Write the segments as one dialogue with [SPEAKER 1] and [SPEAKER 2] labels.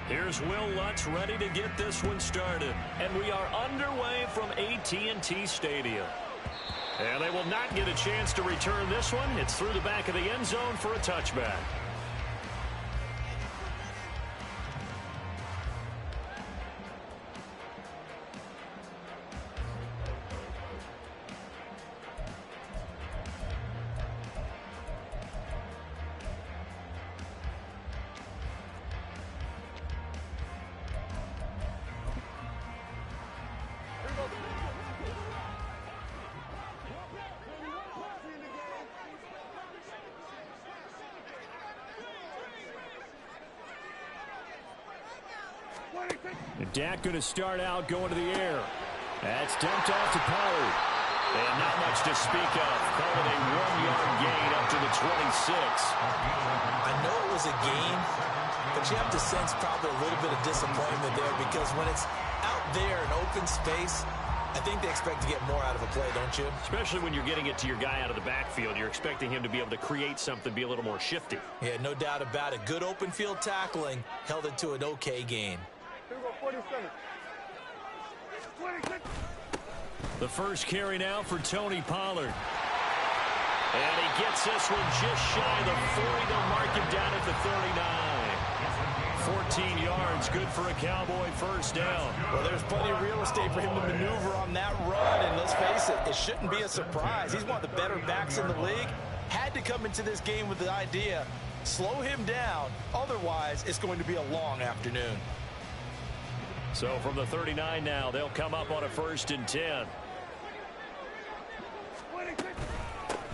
[SPEAKER 1] Here's Will Lutz ready to get this one started. And we are underway from AT&T Stadium. And they will not get a chance to return this one. It's through the back of the end zone for a touchback. Dak going to start out going to the air. That's dumped off to Pollard. And not much to speak of. Call it a 1-yard gain up to the 26.
[SPEAKER 2] I know it was a gain, but you have to sense probably a little bit of disappointment there because when it's out there in open space, I think they expect to get more out of a play, don't you?
[SPEAKER 1] Especially when you're getting it to your guy out of the backfield. You're expecting him to be able to create something, be a little more shifty.
[SPEAKER 2] Yeah, no doubt about it. Good open field tackling held it to an okay gain.
[SPEAKER 1] The first carry now for Tony Pollard. And he gets this one just shy of the 40. They'll mark him down at the 39. 14 yards, good for a Cowboy first down.
[SPEAKER 2] Well, there's plenty of real estate for him to maneuver on that run. And let's face it, it shouldn't be a surprise. He's one of the better backs in the league. Had to come into this game with the idea, slow him down. Otherwise, it's going to be a long afternoon.
[SPEAKER 1] So from the 39 now, they'll come up on a 1st and 10.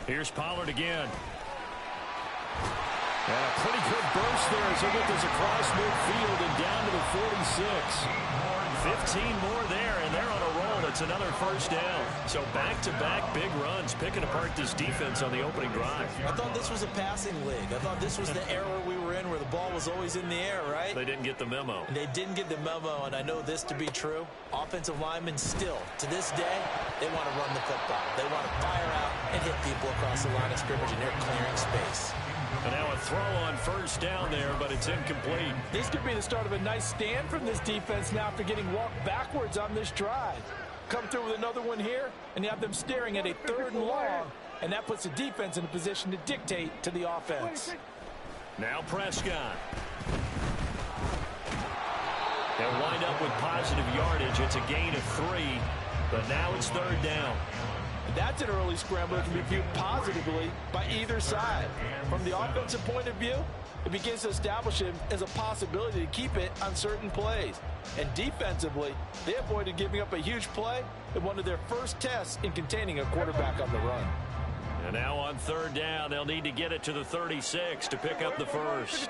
[SPEAKER 1] Here's Pollard again. And a pretty good burst there as he'll get this across midfield and down to the 46. 15 more there, and they're on a roll. It's another first down. So back-to-back big runs, picking apart this defense on the opening drive.
[SPEAKER 2] I thought this was a passing league. I thought this was the era we were in where the ball was always in the air, right?
[SPEAKER 1] They didn't get the memo.
[SPEAKER 2] They didn't get the memo, and I know this to be true. Offensive linemen still, to this day, they want to run the football. They want to fire out and hit people across the line of scrimmage, and they're clearing space.
[SPEAKER 1] And now a throw on first down there, but it's incomplete.
[SPEAKER 3] This could be the start of a nice stand from this defense now after getting walked backwards on this drive. Come through with another one here, and you have them staring at a 3rd and long, and that puts the defense in a position to dictate to the offense.
[SPEAKER 1] Now Prescott. They'll wind up with positive yardage. It's a gain of 3, but now it's 3rd down.
[SPEAKER 3] That's an early scramble that can be viewed positively by either side. From the offensive point of view, it begins to establish him as a possibility to keep it on certain plays. And defensively, they avoided giving up a huge play in one of their first tests in containing a quarterback on the run.
[SPEAKER 1] And now on 3rd down, they'll need to get it to the 36 to pick up the first.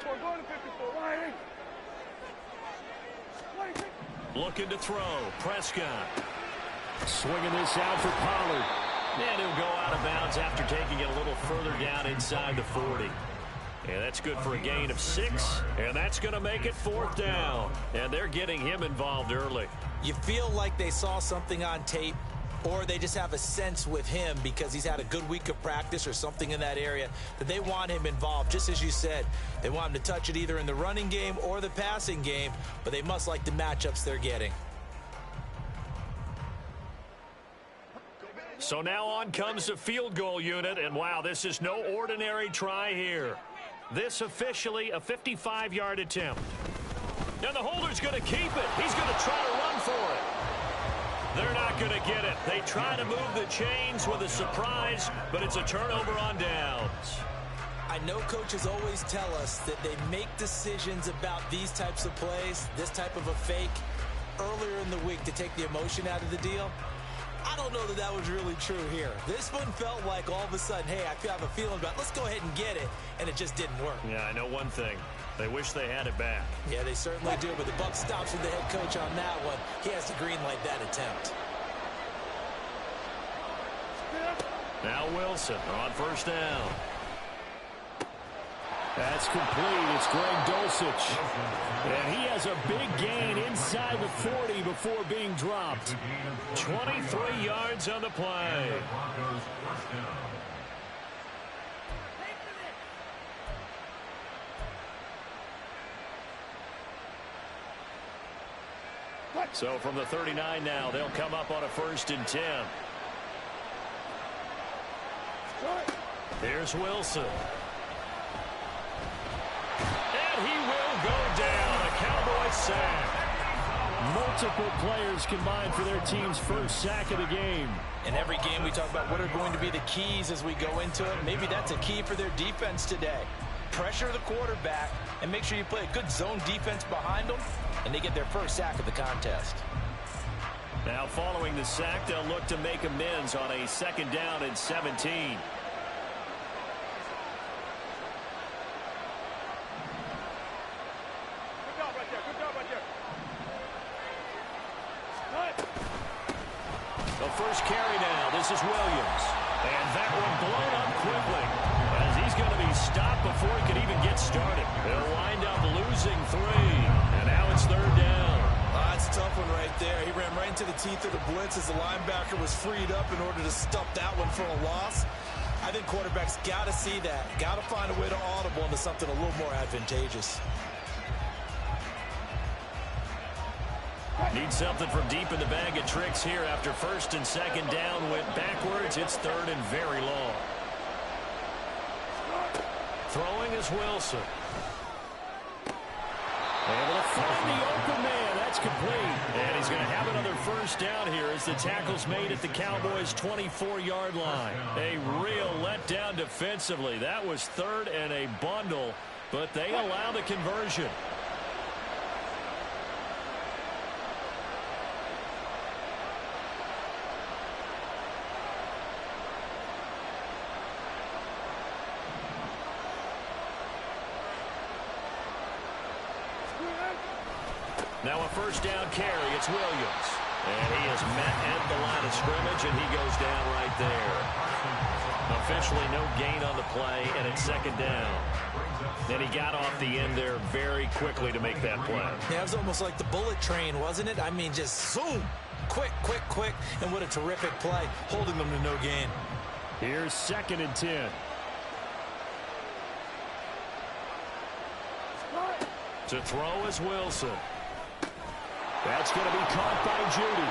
[SPEAKER 1] Looking to throw. Prescott. Swinging this out for Pollard. And he'll go out of bounds after taking it a little further down inside the 40. And that's good for a gain of 6. And that's going to make it 4th down. And they're getting him involved early.
[SPEAKER 2] You feel like they saw something on tape, or they just have a sense with him because he's had a good week of practice or something in that area that they want him involved. Just as you said, they want him to touch it either in the running game or the passing game, but they must like the matchups they're getting.
[SPEAKER 1] So now on comes the field goal unit, and wow, this is no ordinary try here. This officially a 55-yard attempt. And the holder's going to keep it. He's going to try to run for it. They're not going to get it. They try to move the chains with a surprise, but it's a turnover on downs.
[SPEAKER 2] I know coaches always tell us that they make decisions about these types of plays, this type of a fake, earlier in the week to take the emotion out of the deal. I don't know that that was really true here. This one felt like all of a sudden, hey, I have a feeling about it. Let's go ahead and get it, and it just didn't work.
[SPEAKER 1] Yeah, I know one thing. They wish they had it back.
[SPEAKER 2] Yeah, they certainly do, but the buck stops with the head coach on that one. He has to greenlight that attempt.
[SPEAKER 1] Now Wilson on 1st down. That's complete. It's Greg Dulcich. And he has a big gain inside the 40 before being dropped. 23 yards on the play. So from the 39 now, they'll come up on a 1st and 10. Here's Wilson. And he will go down. A Cowboys sack.
[SPEAKER 4] Multiple players combined for their team's first sack of the game.
[SPEAKER 2] In every game we talk about what are going to be the keys as we go into it. Maybe that's a key for their defense today. Pressure the quarterback and make sure you play a good zone defense behind them, and they get their first sack of the contest.
[SPEAKER 1] Now following the sack, they'll look to make amends on a 2nd down and 17. The first carry now. This is Williams. And that one blown up quickly as he's going to be stopped before he can even get started. They'll wind up losing 3. And now it's 3rd down.
[SPEAKER 2] That's a tough one right there. He ran right into the teeth of the blitz as the linebacker was freed up in order to stop that one for a loss. I think quarterbacks got to see that. Got to find a way to audible into something a little more advantageous.
[SPEAKER 1] Need something from deep in the bag of tricks here after 1st and 2nd down went backwards. It's 3rd and very long. Throwing is Wilson. Able to find the open man. That's complete. And he's going to have another 1st down here as the tackle's made at the Cowboys' 24-yard line. A real letdown defensively. That was 3rd and a bundle, but they allow the conversion. Now a 1st down carry. It's Williams. And he is met at the line of scrimmage, and he goes down right there. Officially no gain on the play, and it's 2nd down. Then he got off the end there very quickly to make that play.
[SPEAKER 2] Yeah, it was almost like the bullet train, wasn't it? I mean, just zoom. Quick, quick, quick. And what a terrific play, holding them to no gain.
[SPEAKER 4] Here's 2nd and 10.
[SPEAKER 1] To throw is Wilson. That's going to be caught by Judy.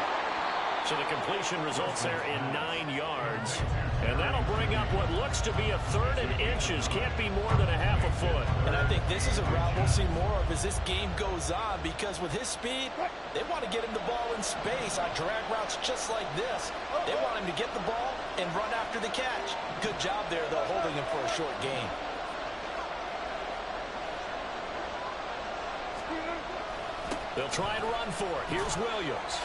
[SPEAKER 1] So the completion results there in 9 yards. And that'll bring up what looks to be a 3rd and inches. Can't be more than a half a foot.
[SPEAKER 2] And I think this is a route we'll see more of as this game goes on, because with his speed, they want to get him the ball in space on drag routes just like this. They want him to get the ball and run after the catch. Good job there, though, holding him for a short gain.
[SPEAKER 1] They'll try and run for it. Here's Williams.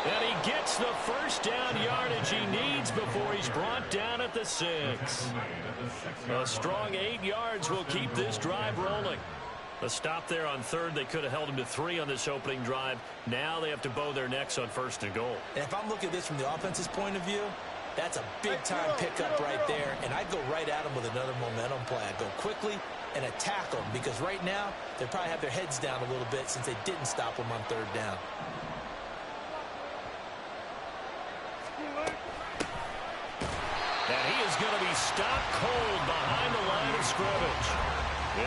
[SPEAKER 1] And he gets the 1st down yardage he needs before he's brought down at the 6. A strong 8 yards will keep this drive rolling. A stop there on 3rd. They could have held him to 3 on this opening drive. Now they have to bow their necks on 1st and goal.
[SPEAKER 2] And if I'm looking at this from the offense's point of view, that's a big-time pickup right there. And I'd go right at him with another momentum play. I'd go quickly and attack them, because right now they probably have their heads down a little bit since they didn't stop them on 3rd down.
[SPEAKER 1] And he is going to be stopped cold behind the line of scrimmage.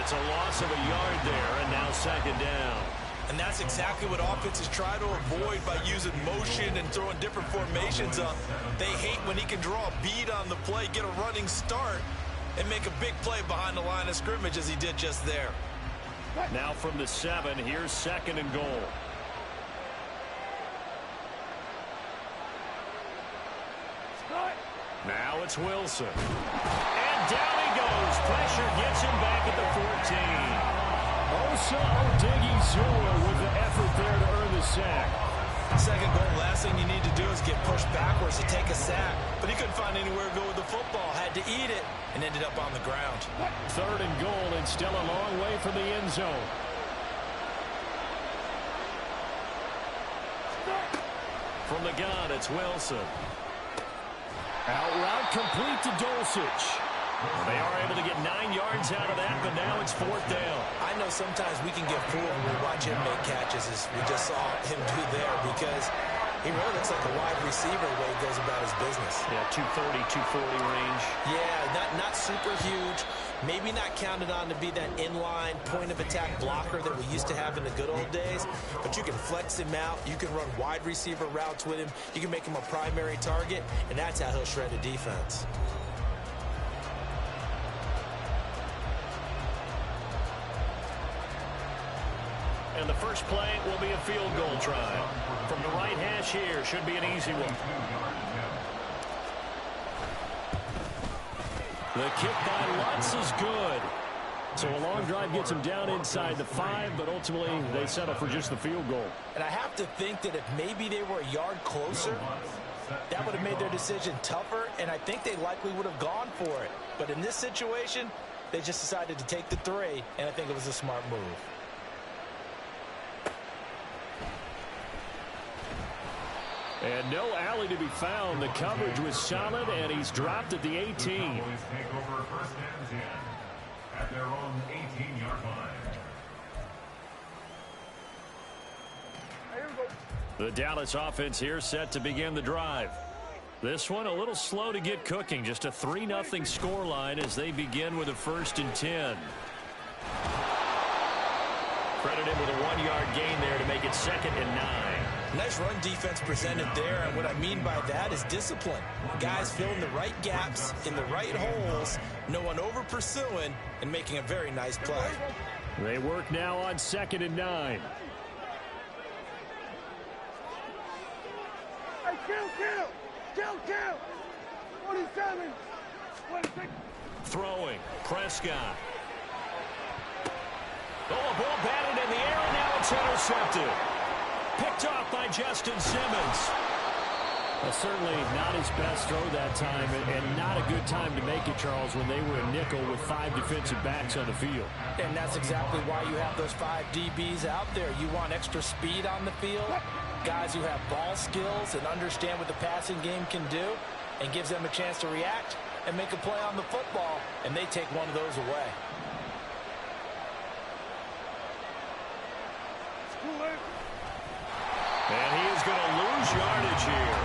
[SPEAKER 1] It's a loss of a yard there, and now 2nd down.
[SPEAKER 2] And that's exactly what offenses try to avoid by using motion and throwing different formations up. They hate when he can draw a bead on the play, get a running start, and make a big play behind the line of scrimmage as he did just there.
[SPEAKER 1] Now from the 7, here's 2nd and goal. Now it's Wilson. And down he goes. Pressure gets him back at the 14.
[SPEAKER 4] Osa Odigizua with the effort there to earn the sack.
[SPEAKER 2] 2nd goal, last thing you need to do is get pushed backwards to take a sack. But he couldn't find anywhere to go with the football. Had to eat it and ended up on the ground.
[SPEAKER 4] 3rd and goal, and still a long way from the end zone.
[SPEAKER 1] From the gun, it's Wilson.
[SPEAKER 4] Out route complete to Dulcich.
[SPEAKER 1] They are able to get 9 yards out of that, but now it's 4th down.
[SPEAKER 2] I know sometimes we can get fooled when we watch him make catches, as we just saw him do there, because he really looks like a wide receiver the way he goes about his business.
[SPEAKER 1] Yeah, 230, 240 range.
[SPEAKER 2] Yeah, not super huge, Maybe not counted on to be that inline point-of-attack blocker that we used to have in the good old days, but you can flex him out. You can run wide receiver routes with him. You can make him a primary target, and that's how he'll shred a defense.
[SPEAKER 1] And the first play will be a field goal try. From the right hash here, should be an easy one.
[SPEAKER 4] The kick by Lutz is good. So a long drive gets them down inside the 5, but ultimately they settle for just the field goal.
[SPEAKER 2] And I have to think that if maybe they were a yard closer, that would have made their decision tougher, and I think they likely would have gone for it. But in this situation, they just decided to take the 3, and I think it was a smart move.
[SPEAKER 4] And no alley to be found. The coverage was solid, and he's dropped at the 18.
[SPEAKER 5] Take over first and 10 at their own 18-yard line.
[SPEAKER 1] The Dallas offense here set to begin the drive. This one a little slow to get cooking. Just a 3-0 scoreline as they begin with a 1st and 10. Credit him with a 1-yard gain there to make it 2nd and 9.
[SPEAKER 2] Nice run defense presented there, and what I mean by that is discipline. Guys filling the right gaps in the right holes, no one over pursuing, and making a very nice play.
[SPEAKER 4] They work now on 2nd and 9.
[SPEAKER 6] Hey, kill! 47!
[SPEAKER 1] Throwing, Prescott. Oh, a ball batted in the air, and now it's intercepted. Picked off by Justin Simmons.
[SPEAKER 4] Certainly not his best throw that time, and not a good time to make it, Charles, when they were a nickel with 5 defensive backs on the field.
[SPEAKER 2] And that's exactly why you have those 5 DBs out there. You want extra speed on the field, guys who have ball skills and understand what the passing game can do, and gives them a chance to react and make a play on the football, and they take one of those away.
[SPEAKER 1] And he is going to lose yardage here.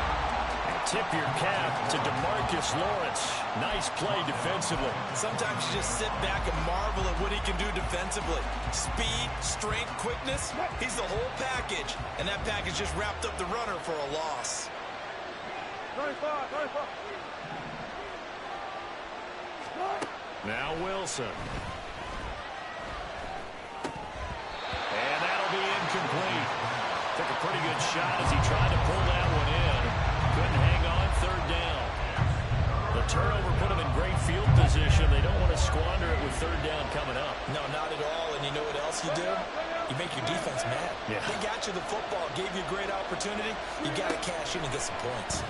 [SPEAKER 1] And tip your cap to DeMarcus Lawrence. Nice play defensively.
[SPEAKER 2] Sometimes you just sit back and marvel at what he can do defensively. Speed, strength, quickness, he's the whole package. And that package just wrapped up the runner for a loss.
[SPEAKER 6] 35.
[SPEAKER 1] Now Wilson. And that'll be incomplete. Took a pretty good shot as he tried to pull that one in. Couldn't hang on, 3rd down. The turnover put him in great field position. They don't want to squander it with 3rd down coming up.
[SPEAKER 2] No, not at all. And you know what else you do? You make your defense mad.
[SPEAKER 1] Yeah.
[SPEAKER 2] They got you the football, gave you a great opportunity. You got to cash in and get some points.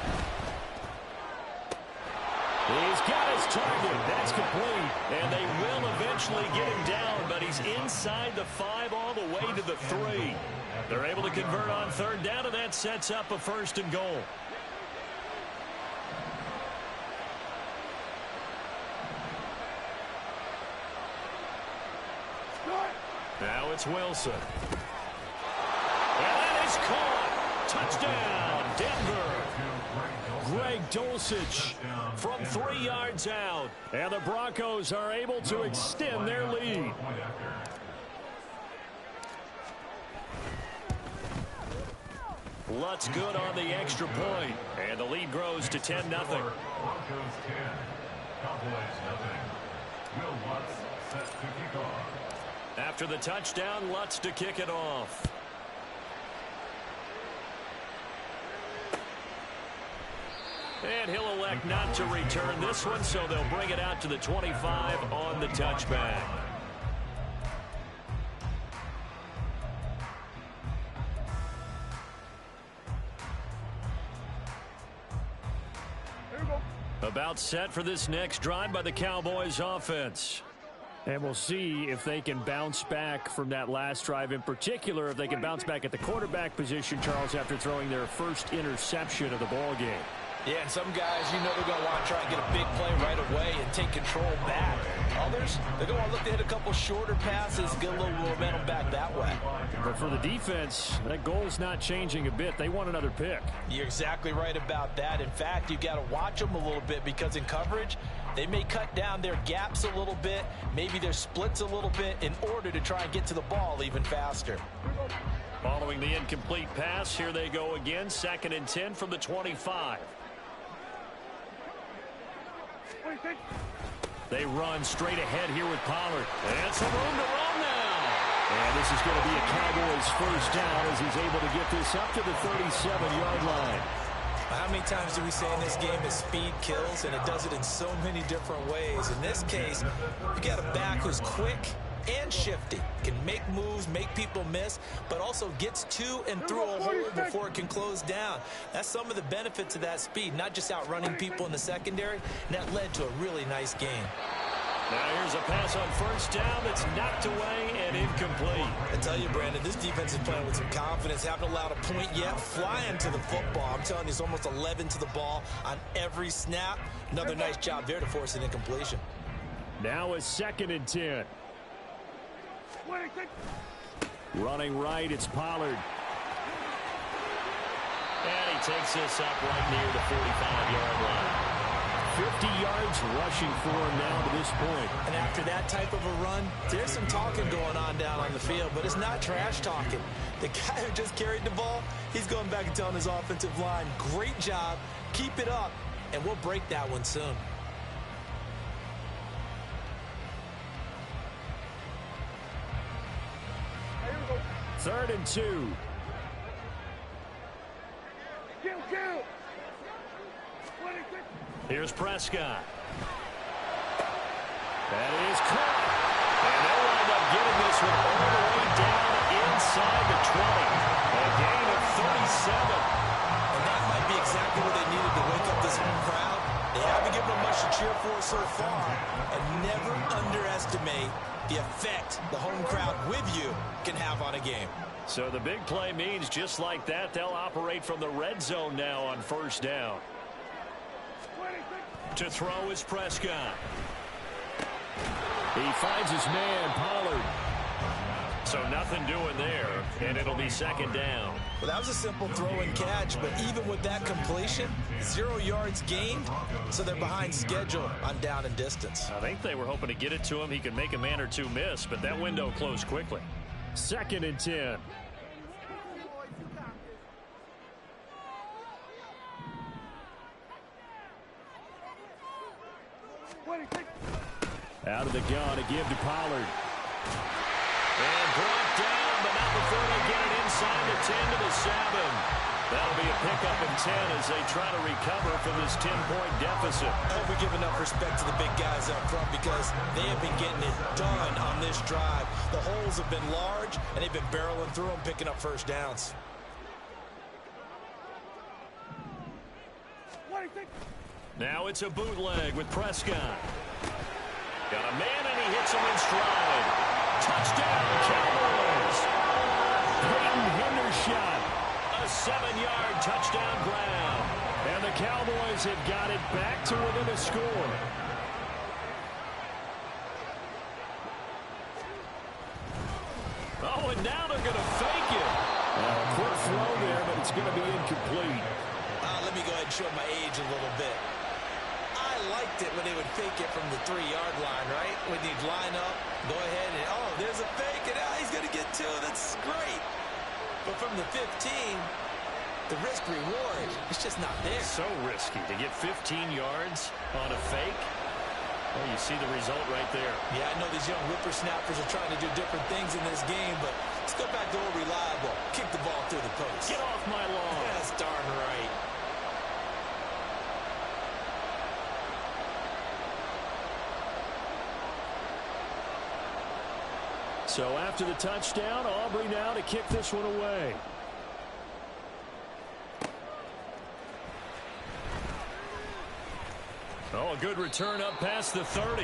[SPEAKER 4] He's got his target. That's complete.
[SPEAKER 1] And they will eventually get him down, but he's inside the 5 all the way to the 3. They're able to convert on 3rd down, and that sets up a 1st and goal. Now it's Wilson. And that is caught. Touchdown, Denver.
[SPEAKER 4] Greg Dulcich
[SPEAKER 1] From 3 yards out.
[SPEAKER 4] And the Broncos are able to extend their lead.
[SPEAKER 1] Lutz good on the extra point. And the lead grows to 10-0.
[SPEAKER 5] Broncos 10, Cowboys nothing. Will Lutz set to kick off.
[SPEAKER 1] After the touchdown, Lutz to kick it off. And he'll elect not to return this one, so they'll bring it out to the 25 on the touchback. About set for this next drive by the Cowboys offense.
[SPEAKER 4] And we'll see if they can bounce back from that last drive. In particular, if they can bounce back at the quarterback position, Charles, after throwing their first interception of the ball game.
[SPEAKER 2] Yeah, and some guys, you know, they're going to want to try and get a big play right away and take control back. Others, they're going to look to hit a couple shorter passes, get a little momentum back that way.
[SPEAKER 4] But for the defense, that goal's not changing a bit. They want another pick.
[SPEAKER 2] You're exactly right about that. In fact, you got to watch them a little bit because in coverage, They may cut down their gaps a little bit, maybe their splits a little bit in order to try and get to the ball even faster.
[SPEAKER 1] Following the incomplete pass, here they go again. 2nd and 10 from the 25. They run straight ahead here with Pollard. And some room to run now. And this is going to be a Cowboys first down as he's able to get this up to the 37-yard line.
[SPEAKER 2] How many times do we say in this game that speed kills, and it does it in so many different ways? In this case, you got a back who's quick and shifty, can make moves, make people miss, but also gets to and through a hole before it can close down. That's some of the benefits of that speed, not just outrunning people in the secondary, and that led to a really nice game.
[SPEAKER 1] Now here's a pass on first down that's knocked away and incomplete.
[SPEAKER 2] I tell you, Brandon, this defense is playing with some confidence. Haven't allowed a point yet. Flying to the football. I'm telling you, it's almost 11 to the ball on every snap. Another nice job there to force an incompletion.
[SPEAKER 4] Now a 2nd and 10. Running right, it's Pollard.
[SPEAKER 1] And he takes this up right near the 45-yard line.
[SPEAKER 4] 50 yards rushing for him now to this point.
[SPEAKER 2] And after that type of a run, there's some talking going on down on the field, but it's not trash talking. The guy who just carried the ball, he's going back and telling his offensive line, great job, keep it up, and we'll break that one soon.
[SPEAKER 4] Third and 2.
[SPEAKER 1] Here's Prescott. That is caught. And they'll wind up getting this one all the way down inside the 20. A gain of 37.
[SPEAKER 2] And that might be exactly what they needed to wake up this home crowd. They haven't given them much to cheer for so far. And never underestimate the effect the home crowd with you can have on a game.
[SPEAKER 1] So the big play means just like that, they'll operate from the red zone now on first down. To throw is Prescott.
[SPEAKER 4] He finds his man, Pollard.
[SPEAKER 1] So nothing doing there, and it'll be 2nd down.
[SPEAKER 2] Well, that was a simple throw and catch, but even with that completion, 0 yards gained, so they're behind schedule on down and distance.
[SPEAKER 1] I think they were hoping to get it to him. He could make a man or two miss, but that window closed quickly.
[SPEAKER 4] 2nd and 10. Out of the gun to give to Pollard.
[SPEAKER 1] And brought down, but not before they get it inside the 10 to the 7. That'll be a pickup in 10 as they try to recover from this 10-point deficit.
[SPEAKER 2] I hope we give enough respect to the big guys up front because they have been getting it done on this drive. The holes have been large, and they've been barreling through them, picking up first downs.
[SPEAKER 1] Now it's a bootleg with Prescott. Got a man, and he hits him in stride. Touchdown, Cowboys!
[SPEAKER 4] Peyton Hendershot.
[SPEAKER 1] A 7-yard touchdown grab.
[SPEAKER 4] And the Cowboys have got it back to within a score.
[SPEAKER 1] Oh, and now they're going to fake it.
[SPEAKER 4] Quick throw there, but it's going to be incomplete.
[SPEAKER 2] Let me go ahead and show my age a little bit. I liked it when they would fake it from the 3-yard line, right? When they'd line up, go ahead and, oh, there's a fake, and he's going to get 2. That's great. But from the 15, the risk-reward, it's just not there.
[SPEAKER 1] So risky to get 15 yards on a fake. Well, you see the result right there.
[SPEAKER 2] Yeah, I know these young whippersnappers are trying to do different things in this game, but let's go back to old reliable. Kick the ball through the post.
[SPEAKER 1] Get off my lawn.
[SPEAKER 2] That's darn right.
[SPEAKER 4] So after the touchdown, Aubrey now to kick this one away.
[SPEAKER 1] Oh, a good return up past the 30.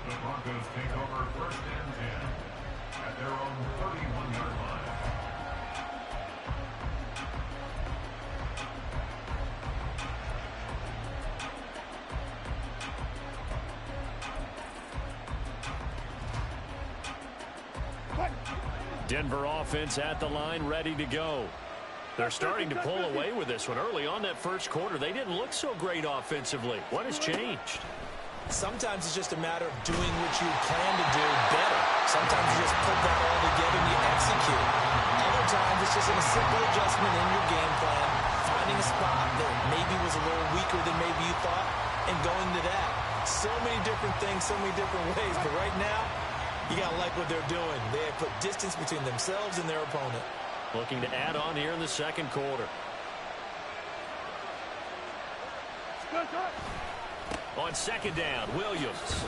[SPEAKER 5] The Broncos take over 1st and 10 at their own 31-yard line.
[SPEAKER 1] Denver offense at the line, ready to go.
[SPEAKER 4] They're starting to pull away with this one. Early on that first quarter, they didn't look so great offensively. What has changed?
[SPEAKER 2] Sometimes it's just a matter of doing what you plan to do better. Sometimes you just put that all together and you execute. Other times it's just a simple adjustment in your game plan, finding a spot that maybe was a little weaker than maybe you thought, and going to that. So many different things, so many different ways, but right now, you got to like what they're doing. They have put distance between themselves and their opponent.
[SPEAKER 4] Looking to add on here in the second quarter. On second down, Williams.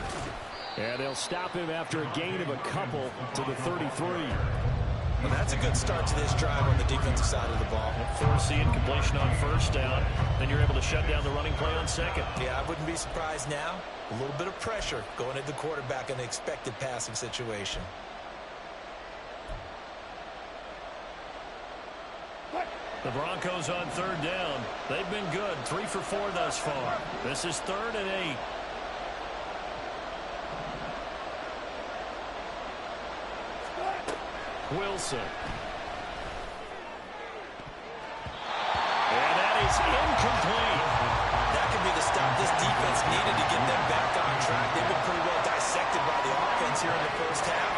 [SPEAKER 4] And they'll stop him after a gain of a couple to the 33.
[SPEAKER 2] Well, that's a good start to this drive on the defensive side of the ball.
[SPEAKER 4] Force the incompletion on first down. Then you're able to shut down the running play on second.
[SPEAKER 2] Yeah, I wouldn't be surprised now. A little bit of pressure going at the quarterback in an expected passing situation.
[SPEAKER 4] The Broncos on third down. They've been good. 3 for 4 thus far. This is 3rd and 8. Wilson. And that is incomplete.
[SPEAKER 2] That could be the stop this defense needed to get them back on track. They've been pretty well dissected by the offense here in the first half.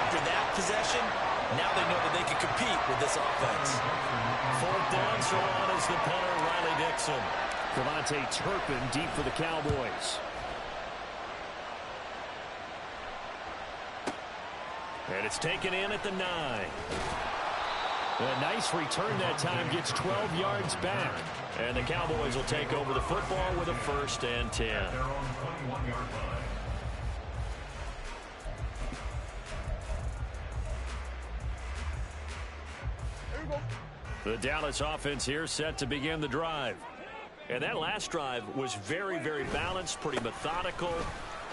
[SPEAKER 2] After that possession, now they know that they can compete with this offense.
[SPEAKER 4] 4th down, so on is the punter, Riley Dixon. Devontae Turpin deep for the Cowboys. And it's taken in at the 9. A nice return that time, gets 12 yards back. And the Cowboys will take over the football with a 1st and 10. The Dallas offense here set to begin the drive. And that last drive was very, very balanced, pretty methodical.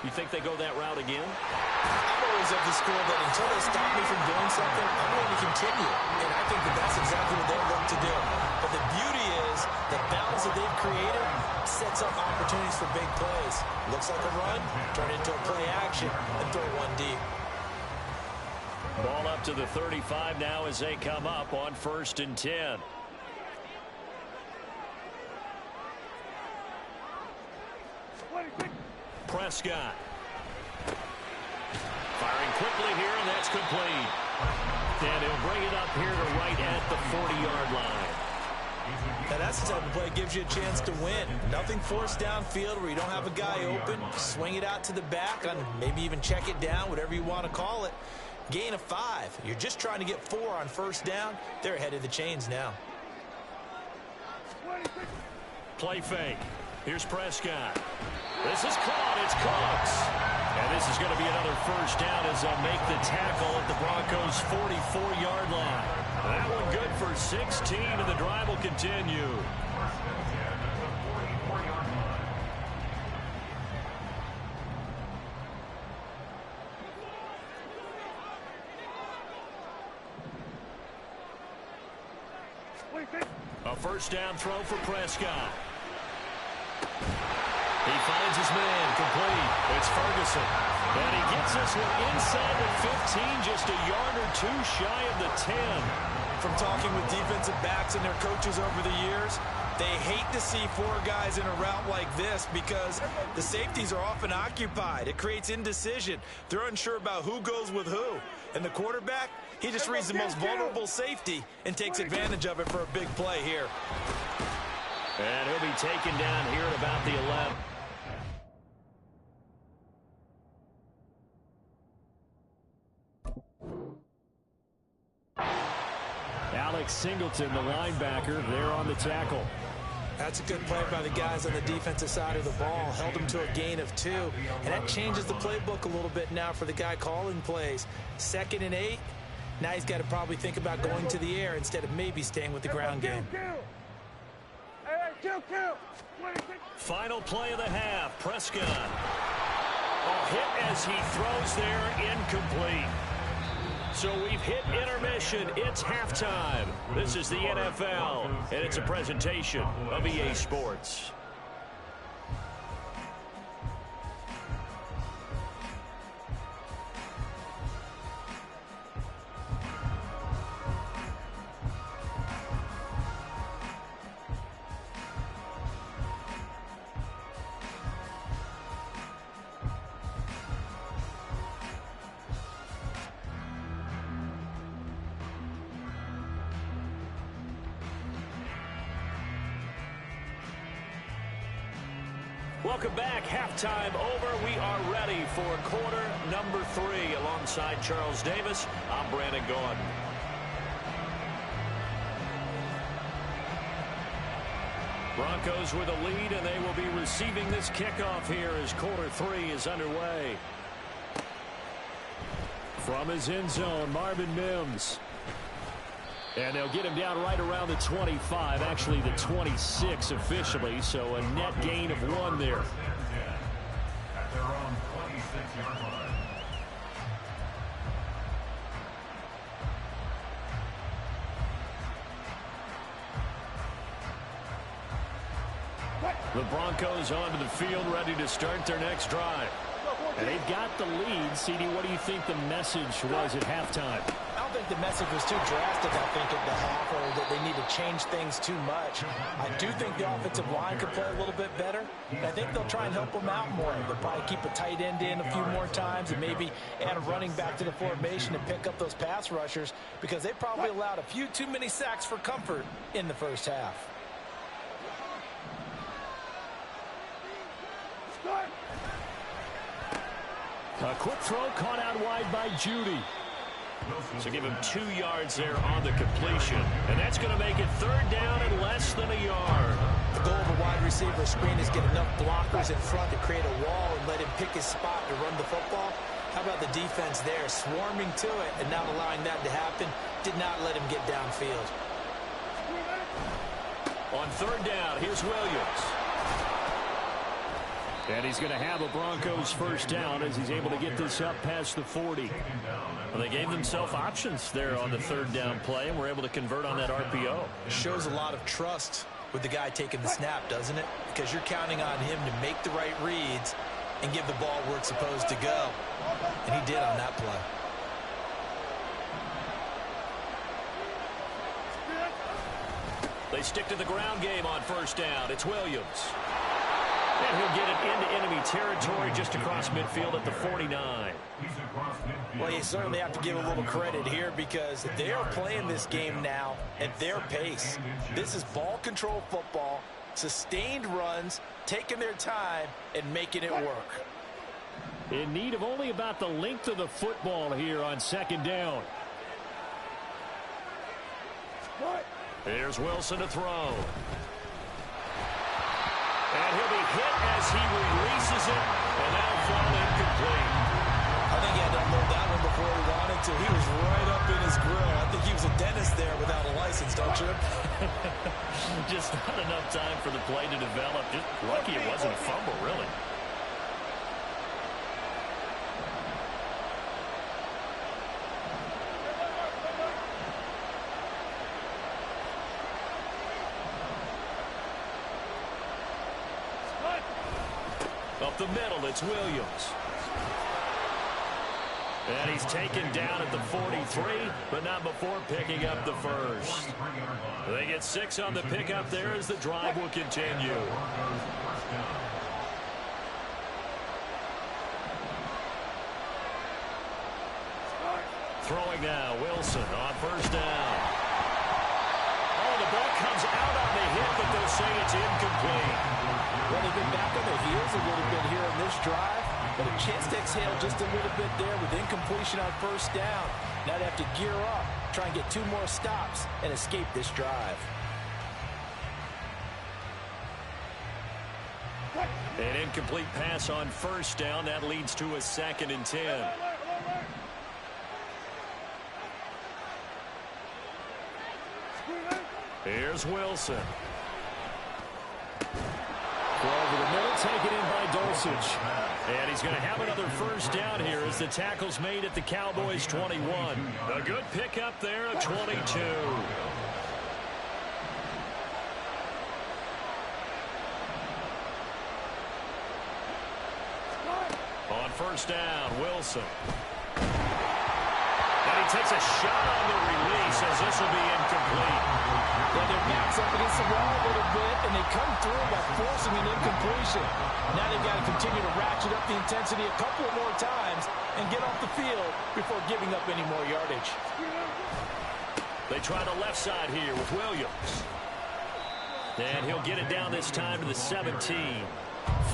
[SPEAKER 4] You think they go that route again?
[SPEAKER 2] I'm always of the school that until they stop me from doing something, I'm going to continue. And I think that that's exactly what they look to do. But the beauty is the balance that they've created sets up opportunities for big plays. Looks like a run, turn it into a play action, and throw one deep.
[SPEAKER 4] Ball up to the 35 now as they come up on 1st and 10. Prescott. Firing quickly here, and that's complete. And he'll bring it up here to right at the 40-yard line.
[SPEAKER 2] Now that's the type of play that gives you a chance to win. Nothing forced downfield where you don't have a guy open. Swing it out to the back, and maybe even check it down, whatever you want to call it. Gain of 5. You're just trying to get 4 on first down. They're ahead of the chains now.
[SPEAKER 4] Play fake. Here's Prescott. This is caught. It's Cooks. And this is going to be another first down as they'll make the tackle at the Broncos' 44-yard line. That one good for 16, and the drive will continue. A first down throw for Prescott. He finds his man, complete. It's Ferguson. And he gets this one inside the 15, just a yard or 2 shy of the 10.
[SPEAKER 2] From talking with defensive backs and their coaches over the years, they hate to see 4 guys in a route like this because the safeties are often occupied. It creates indecision. They're unsure about who goes with who. And the quarterback, he just reads the most vulnerable safety and takes advantage of it for a big play here.
[SPEAKER 4] And he'll be taken down here at about the 11. Alex Singleton, the linebacker, there on the tackle.
[SPEAKER 2] That's a good play by the guys on the defensive side of the ball. Held him to a gain of 2. And that changes the playbook a little bit now for the guy calling plays. 2nd and 8. Now he's got to probably think about going to the air instead of maybe staying with the ground game.
[SPEAKER 4] Final play of the half. Prescott. A hit as he throws there, incomplete. So we've hit intermission. It's halftime. This is the NFL, and it's a presentation of EA Sports.
[SPEAKER 1] Welcome back. Halftime over. We are ready for quarter number 3. Alongside Charles Davis, I'm Brandon Gaudin. Broncos with a lead, and they will be receiving this kickoff here as quarter 3 is underway. From his end zone, Marvin Mims. And they'll get him down right around the 25, actually the 26 officially, so a net gain of 1 there.
[SPEAKER 5] At their own 26-yard line.
[SPEAKER 1] The Broncos onto the field, ready to start their next drive. And they've got the lead. CD, what do you think the message was at halftime?
[SPEAKER 2] I don't think the message was too drastic, I think, at the half, or that they need to change things too much. I do think the offensive line could play a little bit better. And I think they'll try and help them out more. They'll probably keep a tight end in a few more times and maybe add a running back to the formation and pick up those pass rushers, because they probably allowed a few too many sacks for comfort in the first half.
[SPEAKER 1] A quick throw caught out wide by Judy. So give him 2 yards there on the completion. And that's going to make it 3rd down and less than a yard.
[SPEAKER 2] The goal of a wide receiver screen is get enough blockers in front to create a wall and let him pick his spot to run the football. How about the defense there, swarming to it and not allowing that to happen? Did not let him get downfield.
[SPEAKER 1] On 3rd down, here's Williams. And he's going to have a Broncos first down as he's able to get this up past the 40. Well, they gave themselves options there on the 3rd down play, and were able to convert on that RPO.
[SPEAKER 2] Shows a lot of trust with the guy taking the snap, doesn't it? Because you're counting on him to make the right reads and give the ball where it's supposed to go. And he did on that play.
[SPEAKER 1] They stick to the ground game on 1st down. It's Williams. And he'll get it into enemy territory just across midfield at the 49.
[SPEAKER 2] Well, you certainly have to give a little credit here, because they are playing this game now at their pace. This is ball control football, sustained runs, taking their time, and making it work.
[SPEAKER 1] In need of only about the length of the football here on 2nd down. Here's Wilson to throw. And he'll be hit as he releases it, and that'll fall incomplete.
[SPEAKER 2] I think he had to unload that one before he wanted to. He was right up in his grill. I think he was a dentist there without a license, don't you?
[SPEAKER 1] Just not enough time for the play to develop. Just lucky it wasn't a fumble, really. Up the middle, it's Williams. And he's taken down at the 43, but not before picking up the first. They get 6 on the pickup there as the drive will continue. Throwing now, Wilson on 1st down. Oh, the ball comes out on the hit, but they'll say it's incomplete.
[SPEAKER 2] Well, they've been back on their heels a little bit here in this drive, but a chance to exhale just a little bit there with incompletion on 1st down. Now they have to gear up, try and get 2 more stops, and escape this drive.
[SPEAKER 1] An incomplete pass on 1st down. That leads to a 2nd and 10. Here's Wilson. Over the middle, taken in by Dulcich. And he's going to have another 1st down here as the tackle's made at the Cowboys' 21. A good pickup there at 22. On 1st down, Wilson. And he takes a shot on the release as this will be incomplete.
[SPEAKER 2] Well, their backs up against the wall a little bit, and they come through by forcing an incompletion. Now they've got to continue to ratchet up the intensity a couple more times and get off the field before giving up any more yardage.
[SPEAKER 1] They try the left side here with Williams. And he'll get it down this time to the 17.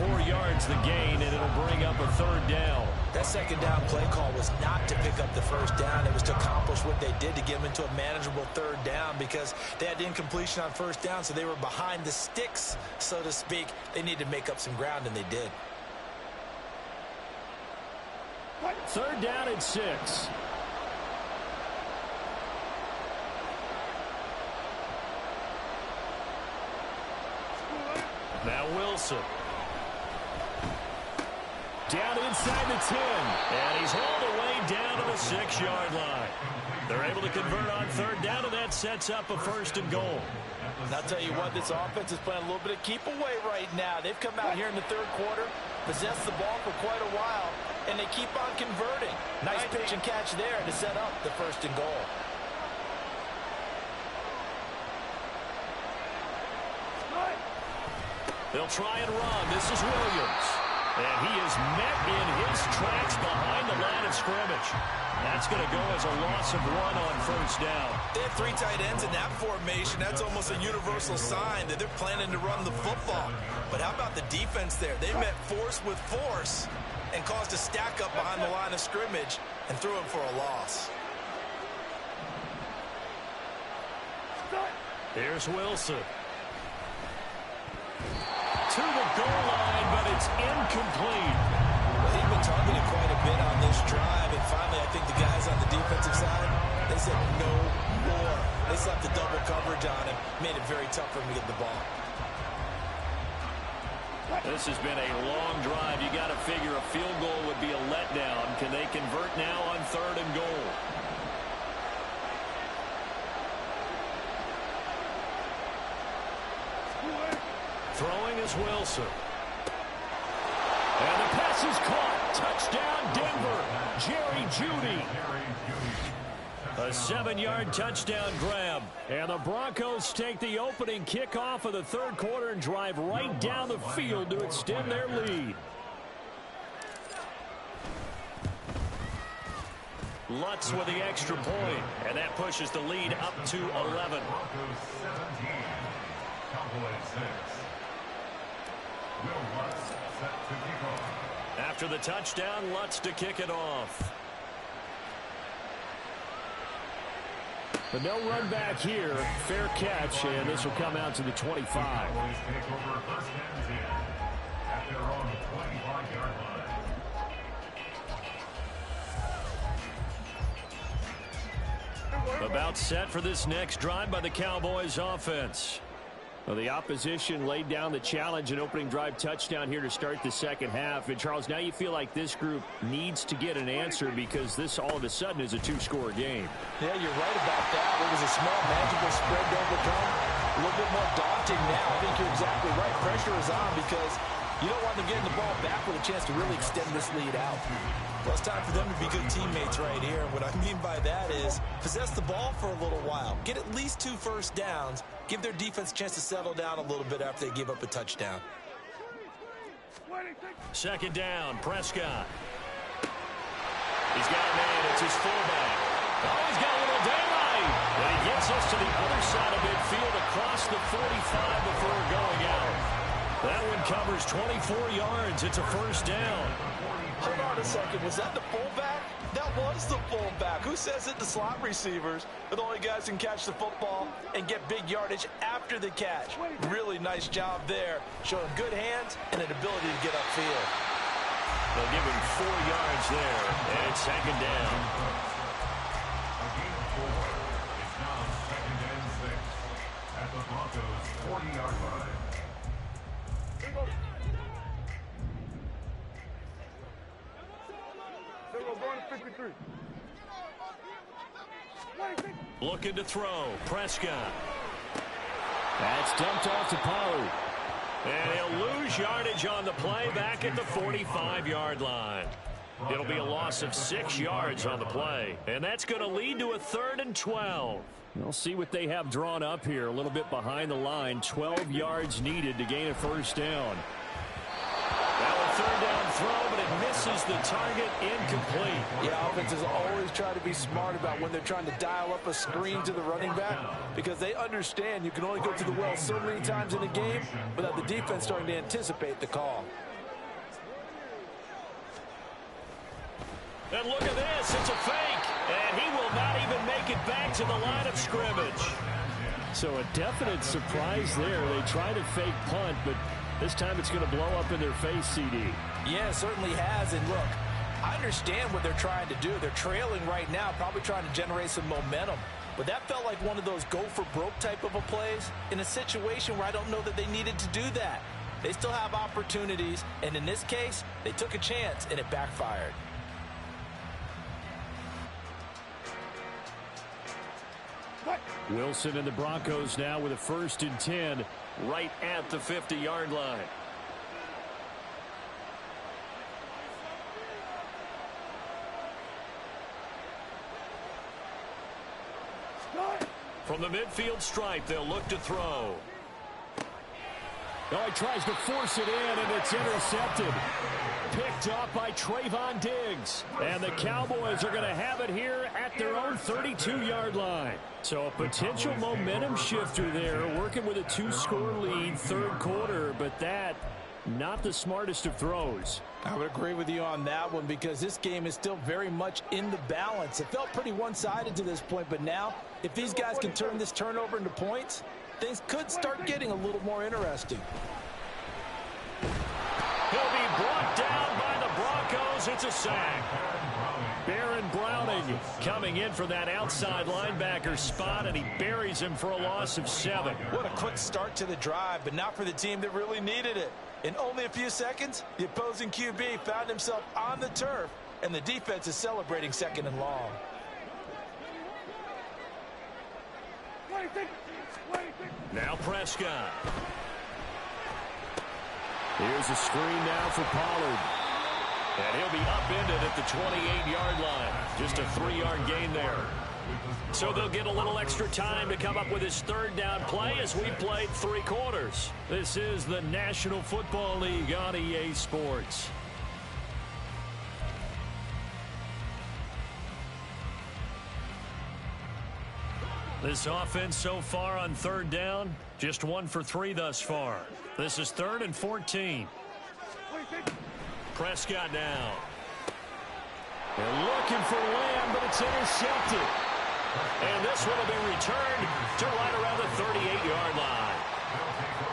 [SPEAKER 1] 4 yards the gain, and it'll bring up a 3rd down.
[SPEAKER 2] That 2nd down play call was not to pick up the 1st down. It was to accomplish what they did to get them into a manageable 3rd down because they had incompletion on 1st down, so they were behind the sticks, so to speak. They needed to make up some ground, and they did.
[SPEAKER 1] 3rd down and 6. Now Wilson. Down inside the 10. And he's hauled away down to the 6-yard line. They're able to convert on 3rd down, and that sets up a 1st and goal.
[SPEAKER 3] And I'll tell you what, this offense is playing a little bit of keep away right now. They've come out here in the 3rd quarter, possessed the ball for quite a while, and they keep on converting. Nice pitch and catch there to set up the 1st and goal.
[SPEAKER 1] They'll try and run. This is Williams. And he is met in his tracks behind the line of scrimmage. That's going to go as a loss of 1 on 1st down.
[SPEAKER 2] They have 3 tight ends in that formation. That's almost a universal sign that they're planning to run the football. But how about the defense there? They met force with force and caused a stack up behind the line of scrimmage and threw him for a loss.
[SPEAKER 1] Here's Wilson. To the goal line, but it's incomplete.
[SPEAKER 2] Well, he's been targeted quite a bit on this drive, and finally I think the guys on the defensive side, they said no more. They slapped the double coverage on him, made it very tough for him to get the ball.
[SPEAKER 1] This has been a long drive. You got to figure a field goal would be a letdown. Can they convert now on 3rd and goal? Throwing is Wilson. And the pass is caught. Touchdown, Denver. Jerry Jeudy. A 7-yard touchdown grab. And the Broncos take the opening kickoff of the 3rd quarter and drive right down the field to extend their lead. Lutz with the extra point. And that pushes the lead up to 11.
[SPEAKER 5] Broncos 17. Cowboys 6. Will Lutz set to kick off.
[SPEAKER 1] After the touchdown, Lutz to kick it off. But no run back here. Fair catch, and this will come out to the 25.
[SPEAKER 5] Cowboys take over 1st and 10 at their own 25-yard line.
[SPEAKER 1] About set for this next drive by the Cowboys offense. Well, the opposition laid down the challenge and opening drive touchdown here to start the 2nd half. And, Charles, now you feel like this group needs to get an answer because this all of a sudden is a 2-score game.
[SPEAKER 3] Yeah, you're right about that. It was a small, manageable spread to overcome. A little bit more daunting now. I think you're exactly right. Pressure is on because you don't want them getting the ball back with a chance to really extend this lead out.
[SPEAKER 2] Well, it's time for them to be good teammates right here. And what I mean by that is possess the ball for a little while. Get at least 2 first downs. Give their defense a chance to settle down a little bit after they give up a touchdown.
[SPEAKER 1] 2nd down, Prescott. He's got a man. It's his fullback. Oh, he's got a little daylight. And he gets us to the other side of midfield across the 45 before going out. That one covers 24 yards. It's a 1st down.
[SPEAKER 3] Hold on a second. Was that the fullback? That was the fullback. Who says it? The slot receivers are the only guys who can catch the football and get big yardage after the catch. Really nice job there. Showing good hands and an ability to get upfield.
[SPEAKER 1] They'll give him 4 yards there, and it's 2nd down.
[SPEAKER 5] A gain of 4. It's now 2nd and 6 at the Broncos 40-yard line.
[SPEAKER 1] Looking to throw. Prescott. That's dumped off to Poe. And he'll lose yardage on the play back at the 45-yard line. It'll be a loss of 6 yards on the play. And that's going to lead to a 3rd and 12. We'll see what they have drawn up here. A little bit behind the line. 12 yards needed to gain a 1st down. That one 3rd down throw, but it misses the target. Incomplete.
[SPEAKER 3] Yeah, offenses always try to be smart about when they're trying to dial up a screen to the running back because they understand you can only go to the well so many times in a game without the defense starting to anticipate the call.
[SPEAKER 1] And look at this. It's a fake. And he will not even make it back to the line of scrimmage.
[SPEAKER 4] So a definite surprise there. They tried a fake punt, but this time it's going to blow up in their face, CD.
[SPEAKER 2] Yeah, it certainly has. And look, I understand what they're trying to do. They're trailing right now, probably trying to generate some momentum. But that felt like one of those go-for-broke type of a plays in a situation where I don't know that they needed to do that. They still have opportunities, and in this case, they took a chance, and it backfired.
[SPEAKER 4] Wilson and the Broncos now with a 1st and 10 right at the 50-yard line.
[SPEAKER 1] From the midfield stripe, they'll look to throw.
[SPEAKER 4] Oh, he tries to force it in, and it's intercepted. Picked up by Trayvon Diggs. And the Cowboys are going to have it here at their own 32-yard line. So a potential momentum shifter there, working with a 2-score lead, 3rd quarter, but that not the smartest of throws.
[SPEAKER 2] I would agree with you on that one because this game is still very much in the balance. It felt pretty one-sided to this point, but now if these guys can turn this turnover into points, things could start getting a little more interesting.
[SPEAKER 1] He'll be brought down by the Broncos. It's a sack.
[SPEAKER 4] Baron Browning coming in from that outside linebacker spot, and he buries him for a loss of 7.
[SPEAKER 2] What a quick start to the drive, but not for the team that really needed it. In only a few seconds, the opposing QB found himself on the turf, and the defense is celebrating 2nd and long.
[SPEAKER 1] Now Prescott.
[SPEAKER 4] Here's a screen now for Pollard.
[SPEAKER 1] And he'll be upended at the 28-yard line. Just a 3-yard gain there. So they'll get a little extra time to come up with his 3rd down play as we played 3 quarters.
[SPEAKER 4] This is the National Football League on EA Sports.
[SPEAKER 1] This offense so far on 3rd down, just 1 for 3 thus far. This is 3rd and 14. Prescott now.
[SPEAKER 4] They're looking for Lamb, but it's intercepted.
[SPEAKER 1] And this one will be returned to right around the 38-yard line.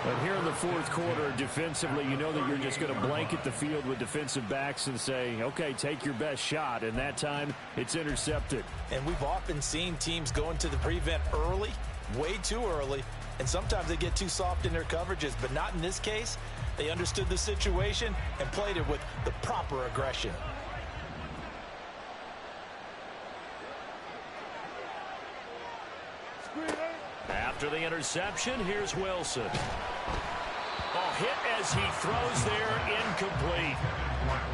[SPEAKER 4] But here in the 4th quarter, defensively, you know that you're just going to blanket the field with defensive backs and say, okay, take your best shot. And that time, it's intercepted.
[SPEAKER 2] And we've often seen teams go into the prevent early, way too early, and sometimes they get too soft in their coverages, but not in this case. They understood the situation and played it with the proper aggression.
[SPEAKER 1] After the interception, here's Wilson. Oh, hit as he throws there, incomplete.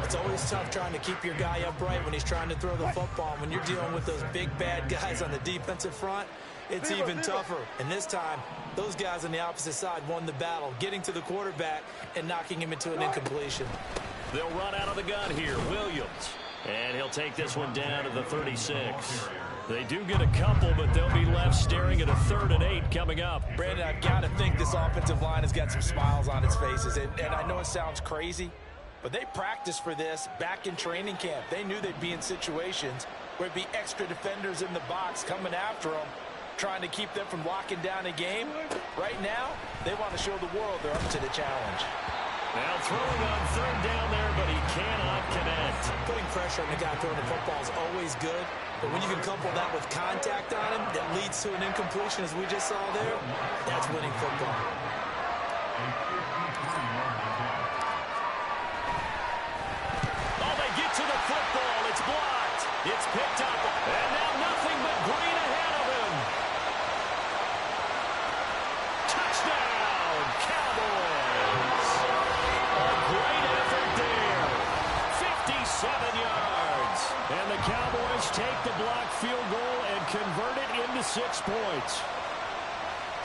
[SPEAKER 2] It's always tough trying to keep your guy upright when he's trying to throw the football. When you're dealing with those big, bad guys on the defensive front, it's even tougher. And this time, those guys on the opposite side won the battle, getting to the quarterback and knocking him into an incompletion.
[SPEAKER 1] They'll run out of the gun here, Williams. And he'll take this one down to the 36.
[SPEAKER 4] They do get a couple, but they'll be left staring at a 3rd and 8 coming up.
[SPEAKER 2] Brandon, I've got to think this offensive line has got some smiles on its faces. And I know it sounds crazy, but they practiced for this back in training camp. They knew they'd be in situations where it'd be extra defenders in the box coming after them, trying to keep them from locking down a game. Right now, they want to show the world they're up to the challenge.
[SPEAKER 1] Now throwing on 3rd down there, but he cannot connect.
[SPEAKER 2] Putting pressure on the guy throwing the football is always good, but when you can couple that with contact on him that leads to an incompletion, as we just saw there, that's winning football.
[SPEAKER 1] Oh, they get to the football. It's blocked. It's picked up. And now nothing but green ahead of him. Touchdown, Cowboys. A great effort there. 57 yards.
[SPEAKER 4] And the Cowboys take the blocked field goal and convert it into 6 points.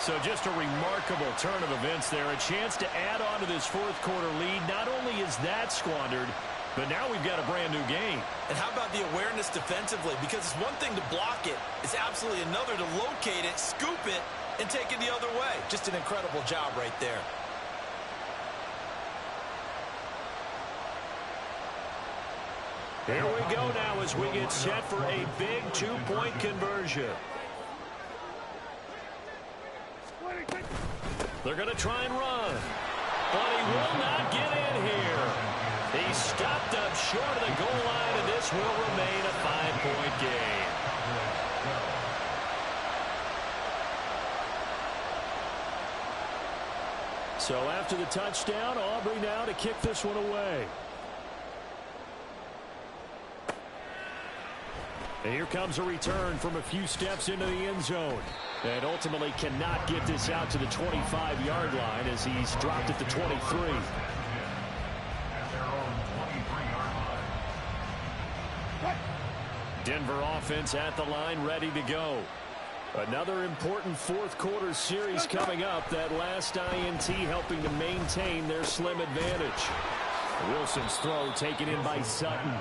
[SPEAKER 1] So just a remarkable turn of events there. A chance to add on to this 4th quarter lead. Not only is that squandered, but now we've got a brand new game.
[SPEAKER 2] And how about the awareness defensively? Because it's one thing to block it. It's absolutely another to locate it, scoop it, and take it the other way. Just an incredible job right there.
[SPEAKER 1] Here we go now as we get set for a big two-point conversion. They're going to try and run, but he will not get in here. He stopped up short of the goal line, and this will remain a 5-point game. So after the touchdown, Aubrey now to kick this one away. And here comes a return from a few steps into the end zone. And ultimately cannot get this out to the 25-yard line as he's dropped at the 23. Denver offense at the line, ready to go. Another important fourth-quarter series coming up. That last INT helping to maintain their slim advantage. Wilson's throw taken in by Sutton.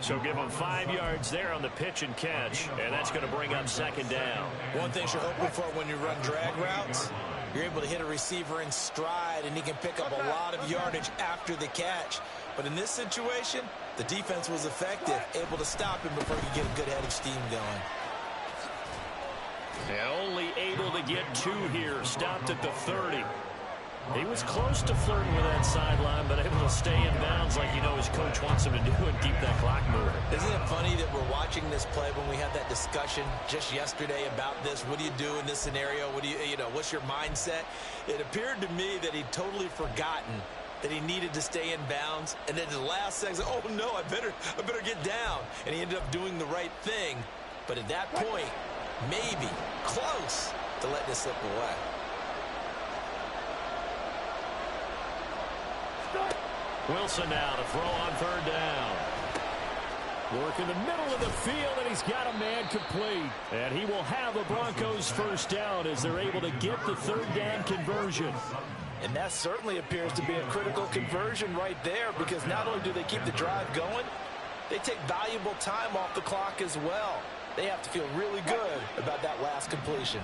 [SPEAKER 1] So give him 5 yards there on the pitch and catch, and that's going to bring up second down.
[SPEAKER 2] One thing you're hoping for when you run drag routes, you're able to hit a receiver in stride, and he can pick up a lot of yardage after the catch. But in this situation, the defense was effective, able to stop him before he could get a good head of steam going.
[SPEAKER 1] And only able to get 2 here, stopped at the 30. He was close to flirting with that sideline, but able to stay in bounds like his coach wants him to do and keep that clock moving.
[SPEAKER 2] Isn't it funny that we're watching this play when we had that discussion just yesterday about this? What do you do in this scenario? What do what's your mindset? It appeared to me that he'd totally forgotten that he needed to stay in bounds, and then the last second, oh no, I better get down. And he ended up doing the right thing. But at that point, maybe close to letting it slip away.
[SPEAKER 1] Wilson now to throw on third down. Work in the middle of the field, and he's got a man complete. And he will have the Broncos first down as they're able to get the third down conversion.
[SPEAKER 3] And that certainly appears to be a critical conversion right there, because not only do they keep the drive going, they take valuable time off the clock as well. They have to feel really good about that last completion.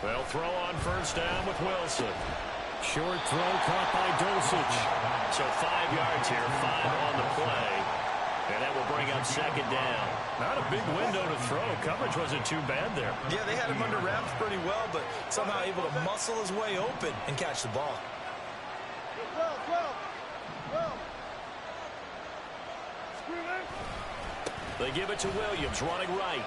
[SPEAKER 1] They'll throw on first down with Wilson. Short throw caught by Dosich. So 5 yards here, 5 on the play. And that will bring up second down. Not a big window to throw. Coverage wasn't too bad there.
[SPEAKER 2] Yeah, they had him under wraps pretty well, but somehow able to muscle his way open and catch the ball.
[SPEAKER 1] They give it to Williams, running right.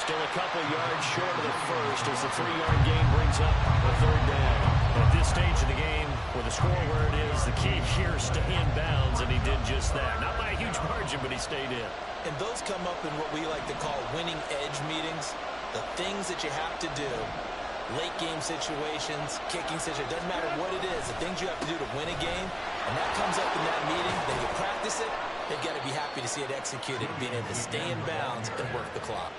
[SPEAKER 1] Still a couple yards short of the first as the 3-yard gain brings up the third down. At this stage of the game, with the score where it is, the key here is stay in bounds, and he did just that. Not by a huge margin, but he stayed in.
[SPEAKER 2] And those come up in what we like to call winning edge meetings. The things that you have to do, late game situations, kicking situations, doesn't matter what it is, the things you have to do to win a game, and that comes up in that meeting, then you practice it, they've got to be happy to see it executed, being able to stay in bounds and work the clock.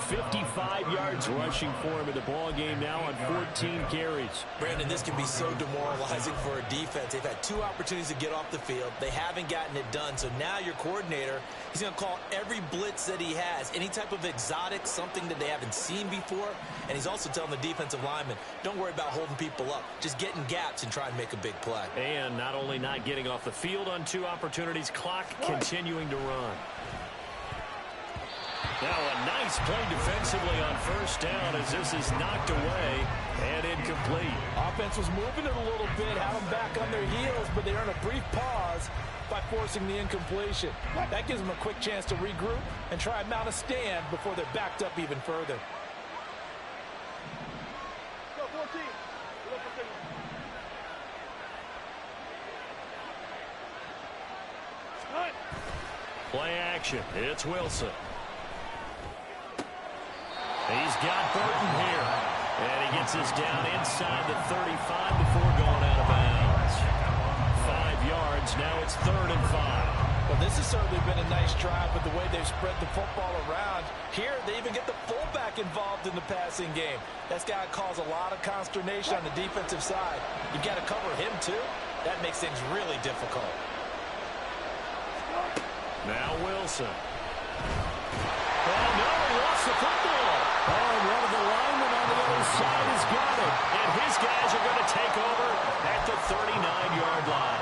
[SPEAKER 1] 55 yards rushing for him in the ball game now on 14 carries.
[SPEAKER 2] Brandon, this can be so demoralizing for a defense. They've had 2 opportunities to get off the field. They haven't gotten it done. So now your coordinator, he's going to call every blitz that he has, any type of exotic, something that they haven't seen before. And he's also telling the defensive lineman, don't worry about holding people up. Just get in gaps and try and make a big play.
[SPEAKER 1] And not only not getting off the field on 2 opportunities, clock continuing to run. Now a nice play defensively on first down as this is knocked away and incomplete.
[SPEAKER 3] Offense was moving it a little bit, had them back on their heels, but they earned a brief pause by forcing the incompletion. That gives them a quick chance to regroup and try and mount a stand before they're backed up even further.
[SPEAKER 1] Play action. It's Wilson. He's got Burton here. And he gets us down inside the 35 before going out of bounds. 5 yards. Now it's 3rd and 5.
[SPEAKER 3] Well, this has certainly been a nice drive with the way they've spread the football around. Here, they even get the fullback involved in the passing game. That's got to cause a lot of consternation on the defensive side. You've got to cover him, too. That makes things really difficult.
[SPEAKER 1] Now Wilson. Oh, no, he lost the football. Oh, and one of the linemen on the other side has got it. And his guys are going to take over at the 39-yard line.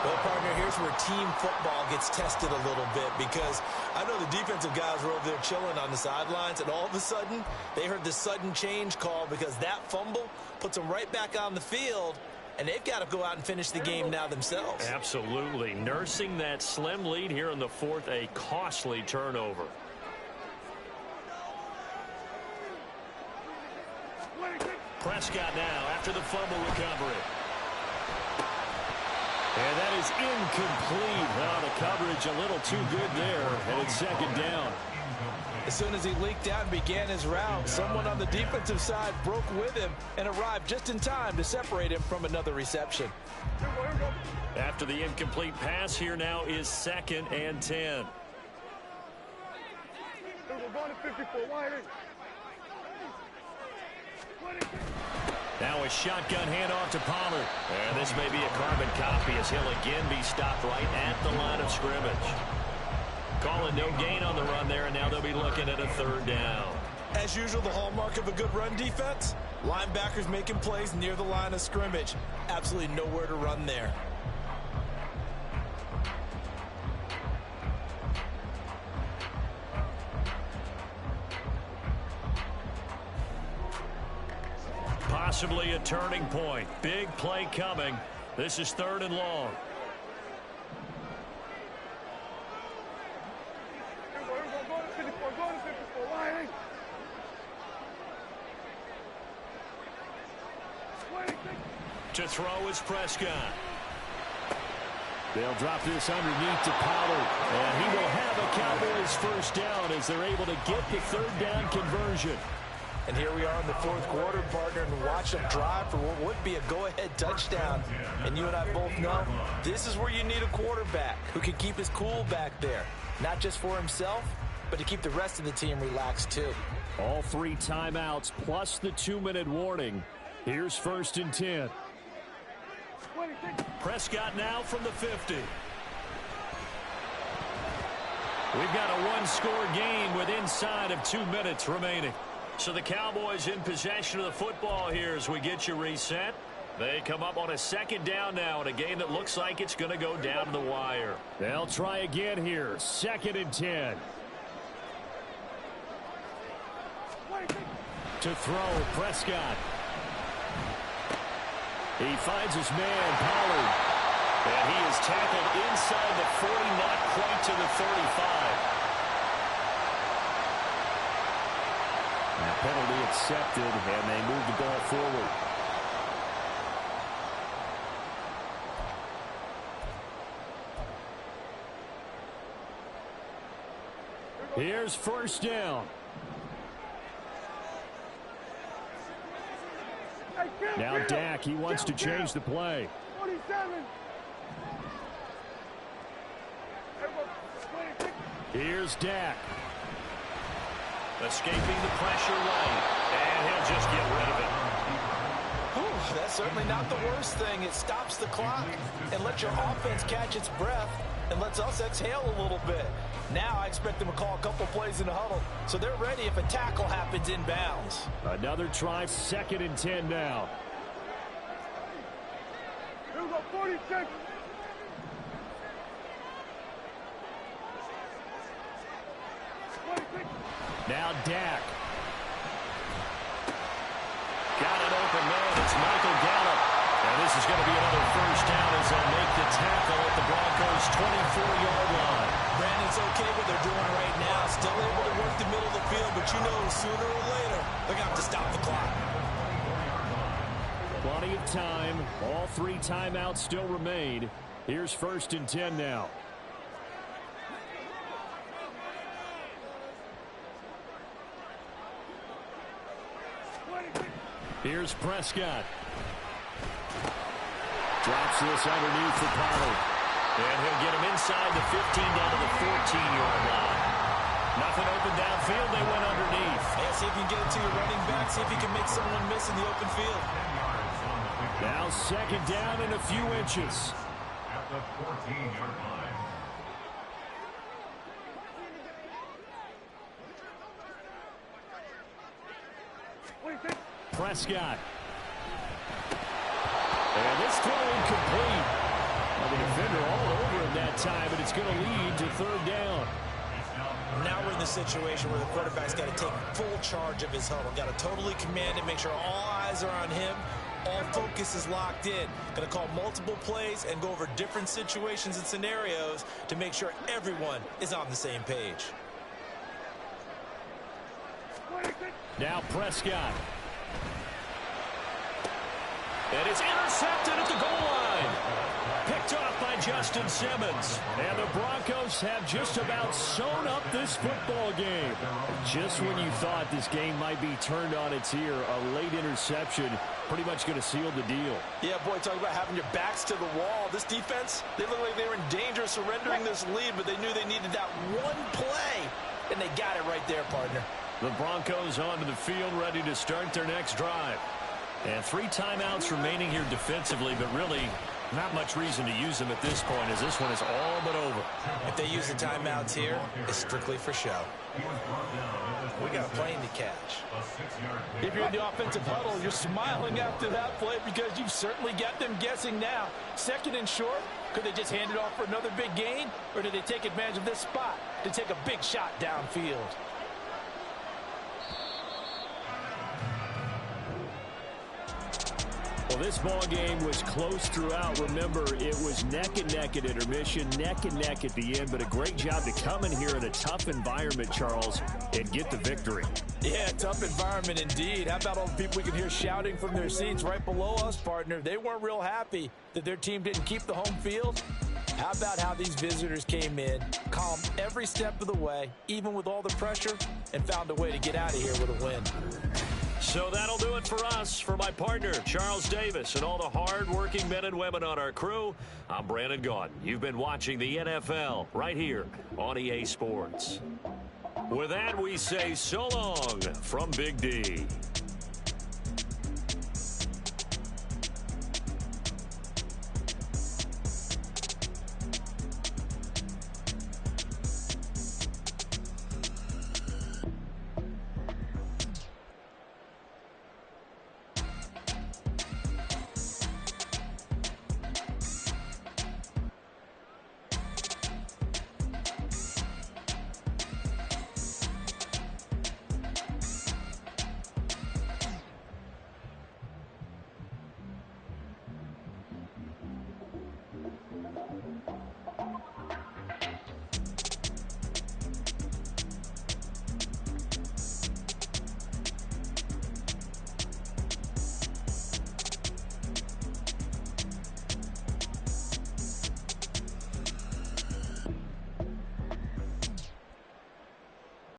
[SPEAKER 2] Well, partner, here's where team football gets tested a little bit, because I know the defensive guys were over there chilling on the sidelines, and all of a sudden, they heard the sudden change call because that fumble puts them right back on the field, and they've got to go out and finish the game now themselves.
[SPEAKER 1] Absolutely. Nursing that slim lead here in the fourth, a costly turnover. Prescott now after the fumble recovery. And that is incomplete. Well, the coverage a little too good there, and it's second down.
[SPEAKER 3] As soon as he leaked out and began his route, someone on the defensive side broke with him and arrived just in time to separate him from another reception.
[SPEAKER 1] After the incomplete pass, here now is 2nd and 10. Now a shotgun handoff to Pollard. And this may be a carbon copy as he'll again be stopped right at the line of scrimmage. Calling no gain on the run there, and now they'll be looking at a 3rd down.
[SPEAKER 2] As usual, the hallmark of a good run defense, linebackers making plays near the line of scrimmage. Absolutely nowhere to run there.
[SPEAKER 1] Possibly a turning point. Big play coming. This is 3rd and long. To throw is Prescott. They'll drop this underneath to Pollard. And he will have a Cowboys 1st down as they're able to get the 3rd down conversion.
[SPEAKER 3] And here we are in the 4th quarter, partner, and watch them drive for what would be a go-ahead touchdown. And you and I both know this is where you need a quarterback who can keep his cool back there. Not just for himself, but to keep the rest of the team relaxed, too.
[SPEAKER 1] All 3 timeouts plus the 2-minute warning. Here's 1st and 10. Prescott now from the 50. We've got a 1-score game with inside of 2 minutes remaining. So the Cowboys in possession of the football here as we get you reset. They come up on a 2nd down now in a game that looks like it's going to go down to the wire. They'll try again here. 2nd and 10. To throw, Prescott. He finds his man, Pollard. And he is tackled inside the 40, not quite to the 35. And penalty accepted, and they move the ball forward. Here's 1st down. Now Dak, he wants to change the play.
[SPEAKER 6] 47.
[SPEAKER 1] Here's Dak. Escaping the pressure right, and he'll just get rid of it.
[SPEAKER 3] Whew, that's certainly not the worst thing. It stops the clock and lets your offense catch its breath and lets us exhale a little bit. Now I expect them to call a couple plays in the huddle, so they're ready if a tackle happens inbounds.
[SPEAKER 1] Another try, 2nd and 10 now.
[SPEAKER 6] Here we go, 46.
[SPEAKER 1] Now Dak. Got an open man. It's Michael Gallup. And this is going to be another 1st down as they'll make the tackle at the Broncos' 24-yard line.
[SPEAKER 2] Brandon's okay what they're doing right now. Still able to work the middle of the field, but you know sooner or later they're going to have to stop the clock.
[SPEAKER 1] Plenty of time. All 3 timeouts still remain. Here's 1st and 10 now. Here's Prescott. Drops this underneath for Pollard. And he'll get him inside the 15 down to the 14-yard line. Nothing open downfield. They went underneath.
[SPEAKER 2] Yeah, see if you can get it to your running back. See if you can make someone miss in the open field.
[SPEAKER 1] Now second down and a few inches.
[SPEAKER 5] At the 14-yard line.
[SPEAKER 1] Prescott. And this throw incomplete. Well, the defender all over him that time, but it's going to lead to third down.
[SPEAKER 2] Now we're in the situation where the quarterback's got to take full charge of his huddle. Got to totally command it, make sure all eyes are on him. All focus is locked in. Going to call multiple plays and go over different situations and scenarios to make sure everyone is on the same page.
[SPEAKER 1] Now Prescott. And it's intercepted at the goal line. Picked off by Justin Simmons. And the Broncos have just about sewn up this football game. Just when you thought this game might be turned on its ear, a late interception pretty much going to seal the deal.
[SPEAKER 3] Yeah, boy, talk about having your backs to the wall. This defense, they look like they were in danger of surrendering this lead, but they knew they needed that one play, and they got it right there, partner.
[SPEAKER 1] The Broncos onto the field, ready to start their next drive. And 3 timeouts remaining here defensively, but really not much reason to use them at this point, as this one is all but over.
[SPEAKER 2] If they use the timeouts here, it's strictly for show. We got a plane to catch.
[SPEAKER 3] If you're in the offensive huddle, you're smiling after that play because you've certainly got them guessing now. Second and short, could they just hand it off for another big gain, or did they take advantage of this spot to take a big shot downfield?
[SPEAKER 1] Well, this ball game was close throughout. Remember, it was neck and neck at intermission, neck and neck at the end, but a great job to come in here in a tough environment, Charles, and get the victory.
[SPEAKER 3] Yeah, tough environment indeed. How about all the people we can hear shouting from their seats right below us, partner? They weren't real happy that their team didn't keep the home field. How about how these visitors came in, calm every step of the way, even with all the pressure, and found a way to get out of here with a win.
[SPEAKER 1] So that'll do it for us. For my partner, Charles Davis, and all the hard-working men and women on our crew, I'm Brandon Gaudin. You've been watching the NFL right here on EA Sports. With that, we say so long from Big D.